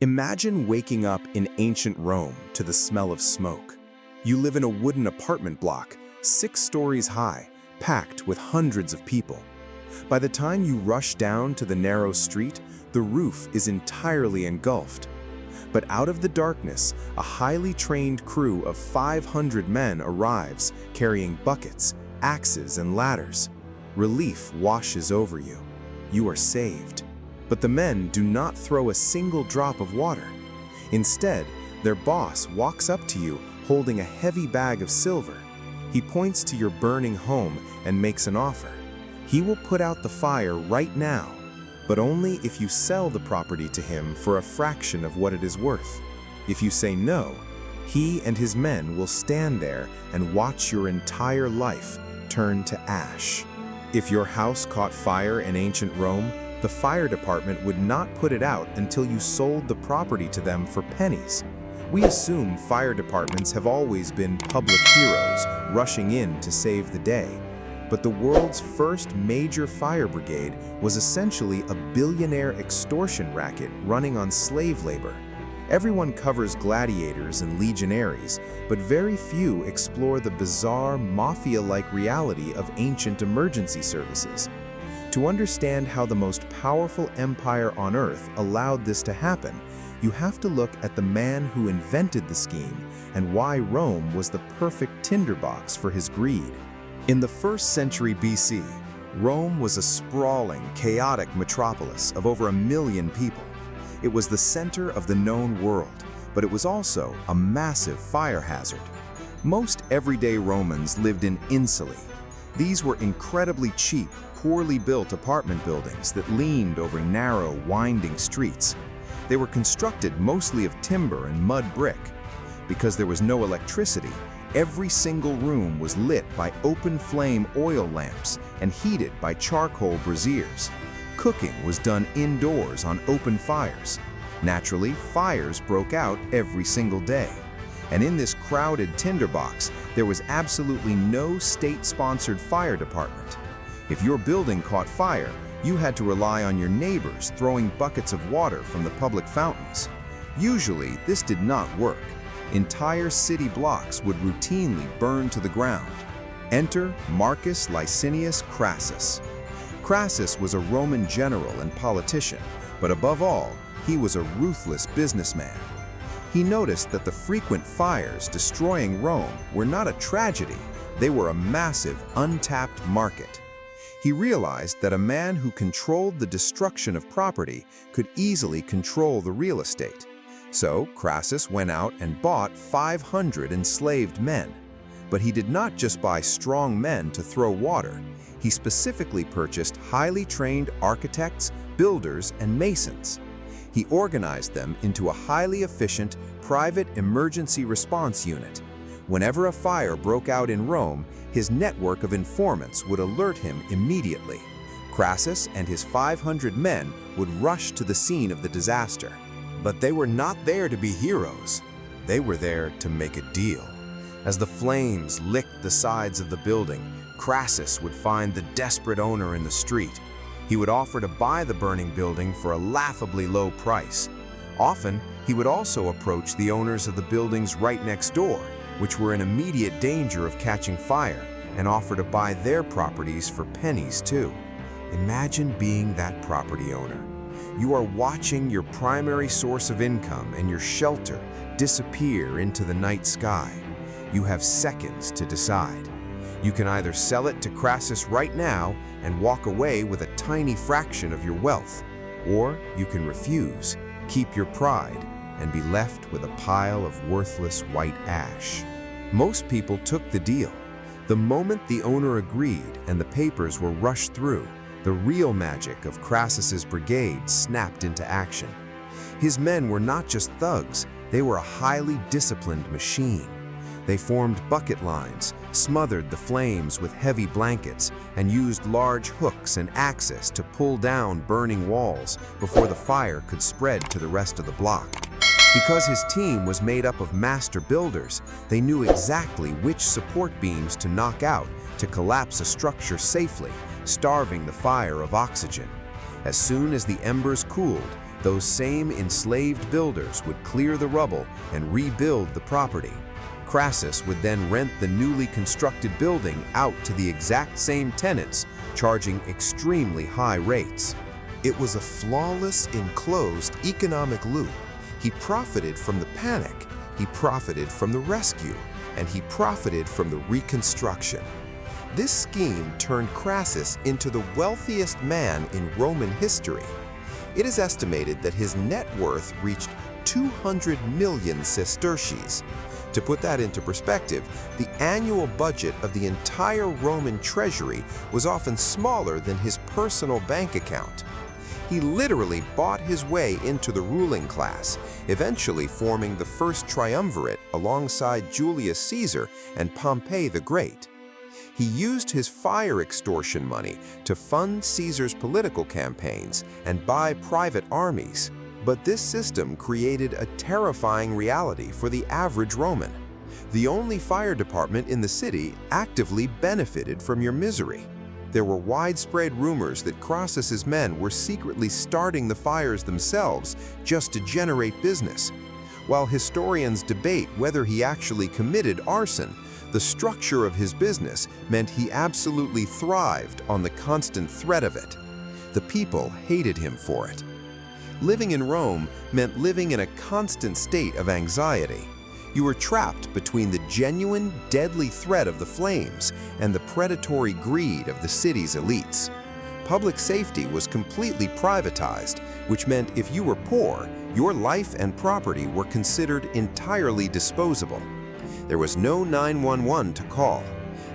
Imagine waking up in ancient Rome to the smell of smoke. You live in a wooden apartment block, 6 stories high, packed with hundreds of people. By the time you rush down to the narrow street, the roof is entirely engulfed. But out of the darkness, a highly trained crew of 500 men arrives, carrying buckets, axes, and ladders. Relief washes over you. You are saved. But the men do not throw a single drop of water. Instead, their boss walks up to you holding a heavy bag of silver. He points to your burning home and makes an offer. He will put out the fire right now, but only if you sell the property to him for a fraction of what it is worth. If you say no, he and his men will stand there and watch your entire life turn to ash. If your house caught fire in ancient Rome, the fire department would not put it out until you sold the property to them for pennies. We assume fire departments have always been public heroes rushing in to save the day. But the world's first major fire brigade was essentially a billionaire extortion racket running on slave labor. Everyone covers gladiators and legionaries, but very few explore the bizarre, mafia-like reality of ancient emergency services. To understand how the most powerful empire on Earth allowed this to happen, you have to look at the man who invented the scheme and why Rome was the perfect tinderbox for his greed. In the 1st century BC, Rome was a sprawling, chaotic metropolis of over 1 million people. It was the center of the known world, but it was also a massive fire hazard. Most everyday Romans lived in insulae. These were incredibly cheap, poorly built apartment buildings that leaned over narrow, winding streets. They were constructed mostly of timber and mud brick. Because there was no electricity, every single room was lit by open-flame oil lamps and heated by charcoal braziers. Cooking was done indoors on open fires. Naturally, fires broke out every single day. And in this crowded tinderbox, there was absolutely no state-sponsored fire department. If your building caught fire, you had to rely on your neighbors throwing buckets of water from the public fountains. Usually, this did not work. Entire city blocks would routinely burn to the ground. Enter Marcus Licinius Crassus. Crassus was a Roman general and politician, but above all, he was a ruthless businessman. He noticed that the frequent fires destroying Rome were not a tragedy, they were a massive, untapped market. He realized that a man who controlled the destruction of property could easily control the real estate. So Crassus went out and bought 500 enslaved men. But he did not just buy strong men to throw water. He specifically purchased highly trained architects, builders, and masons. He organized them into a highly efficient private emergency response unit. Whenever a fire broke out in Rome, his network of informants would alert him immediately. Crassus and his 500 men would rush to the scene of the disaster. But they were not there to be heroes. They were there to make a deal. As the flames licked the sides of the building, Crassus would find the desperate owner in the street. He would offer to buy the burning building for a laughably low price. Often, he would also approach the owners of the buildings right next door, which were in immediate danger of catching fire, and offer to buy their properties for pennies too. Imagine being that property owner. You are watching your primary source of income and your shelter disappear into the night sky. You have seconds to decide. You can either sell it to Crassus right now and walk away with a tiny fraction of your wealth, or you can refuse, keep your pride, and be left with a pile of worthless white ash. Most people took the deal. The moment the owner agreed and the papers were rushed through, the real magic of Crassus's brigade snapped into action. His men were not just thugs, they were a highly disciplined machine. They formed bucket lines, smothered the flames with heavy blankets, and used large hooks and axes to pull down burning walls before the fire could spread to the rest of the block. Because his team was made up of master builders, they knew exactly which support beams to knock out to collapse a structure safely, starving the fire of oxygen. As soon as the embers cooled, Those same enslaved builders would clear the rubble and rebuild the property. Crassus would then rent the newly constructed building out to the exact same tenants, charging extremely high rates. It was a flawless, enclosed economic loop. He profited from the panic, he profited from the rescue, and he profited from the reconstruction. This scheme turned Crassus into the wealthiest man in Roman history. It is estimated that his net worth reached 200 million sesterces. To put that into perspective, the annual budget of the entire Roman treasury was often smaller than his personal bank account. He literally bought his way into the ruling class, eventually forming the first triumvirate alongside Julius Caesar and Pompey the Great. He used his fire extortion money to fund Caesar's political campaigns and buy private armies. But this system created a terrifying reality for the average Roman. The only fire department in the city actively benefited from your misery. There were widespread rumors that Crassus's men were secretly starting the fires themselves just to generate business. While historians debate whether he actually committed arson, the structure of his business meant he absolutely thrived on the constant threat of it. The people hated him for it. Living in Rome meant living in a constant state of anxiety. You were trapped between the genuine, deadly threat of the flames and the predatory greed of the city's elites. Public safety was completely privatized, which meant if you were poor, your life and property were considered entirely disposable. There was no 911 to call.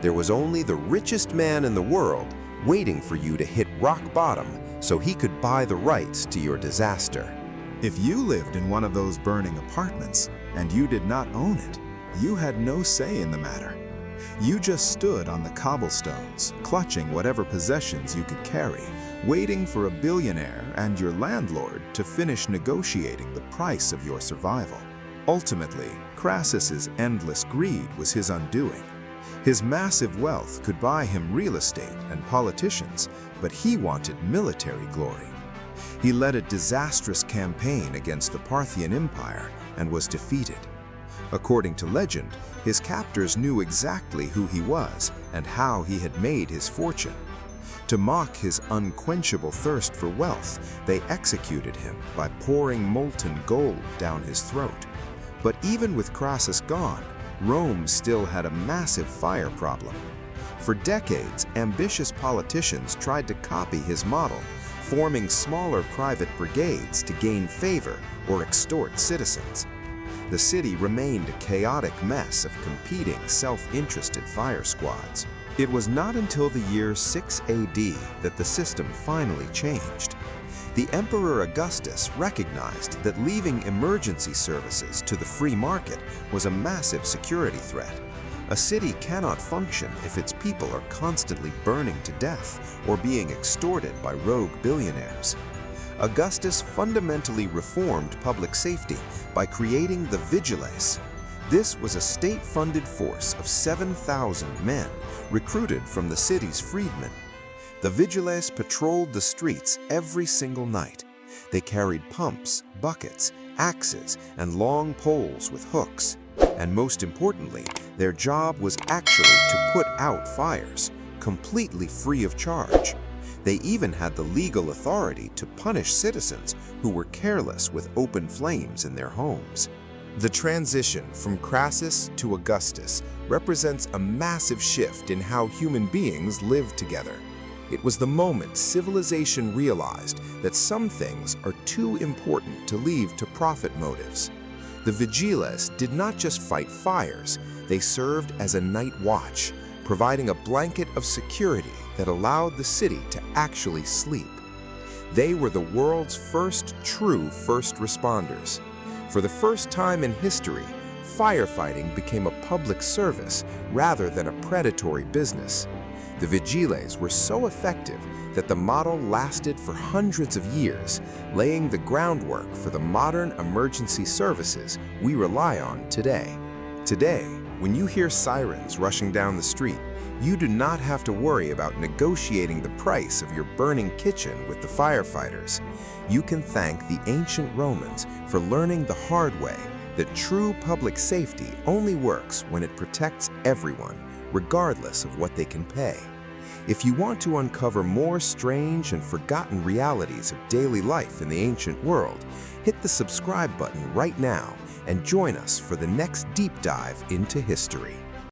There was only the richest man in the world waiting for you to hit rock bottom so he could buy the rights to your disaster. If you lived in one of those burning apartments and you did not own it, you had no say in the matter. You just stood on the cobblestones, clutching whatever possessions you could carry, waiting for a billionaire and your landlord to finish negotiating the price of your survival. Ultimately, Crassus's endless greed was his undoing. His massive wealth could buy him real estate and politicians, but he wanted military glory. He led a disastrous campaign against the Parthian Empire and was defeated. According to legend, his captors knew exactly who he was and how he had made his fortune. To mock his unquenchable thirst for wealth, they executed him by pouring molten gold down his throat. But even with Crassus gone, Rome still had a massive fire problem. For decades, ambitious politicians tried to copy his model, forming smaller private brigades to gain favor or extort citizens. The city remained a chaotic mess of competing, self-interested fire squads. It was not until the year 6 AD that the system finally changed. The Emperor Augustus recognized that leaving emergency services to the free market was a massive security threat. A city cannot function if its people are constantly burning to death or being extorted by rogue billionaires. Augustus fundamentally reformed public safety by creating the Vigiles. This was a state-funded force of 7,000 men recruited from the city's freedmen. The Vigiles patrolled the streets every single night. They carried pumps, buckets, axes, and long poles with hooks. And most importantly, their job was actually to put out fires, completely free of charge. They even had the legal authority to punish citizens who were careless with open flames in their homes. The transition from Crassus to Augustus represents a massive shift in how human beings live together. It was the moment civilization realized that some things are too important to leave to profit motives. The Vigiles did not just fight fires, they served as a night watch, providing a blanket of security that allowed the city to actually sleep. They were the world's first true first responders. For the first time in history, firefighting became a public service rather than a predatory business. The Vigiles were so effective that the model lasted for hundreds of years, laying the groundwork for the modern emergency services we rely on today. Today, when you hear sirens rushing down the street, You do not have to worry about negotiating the price of your burning kitchen with the firefighters. You can thank the ancient Romans for learning the hard way that true public safety only works when it protects everyone, regardless of what they can pay. If you want to uncover more strange and forgotten realities of daily life in the ancient world, hit the subscribe button right now and join us for the next deep dive into history.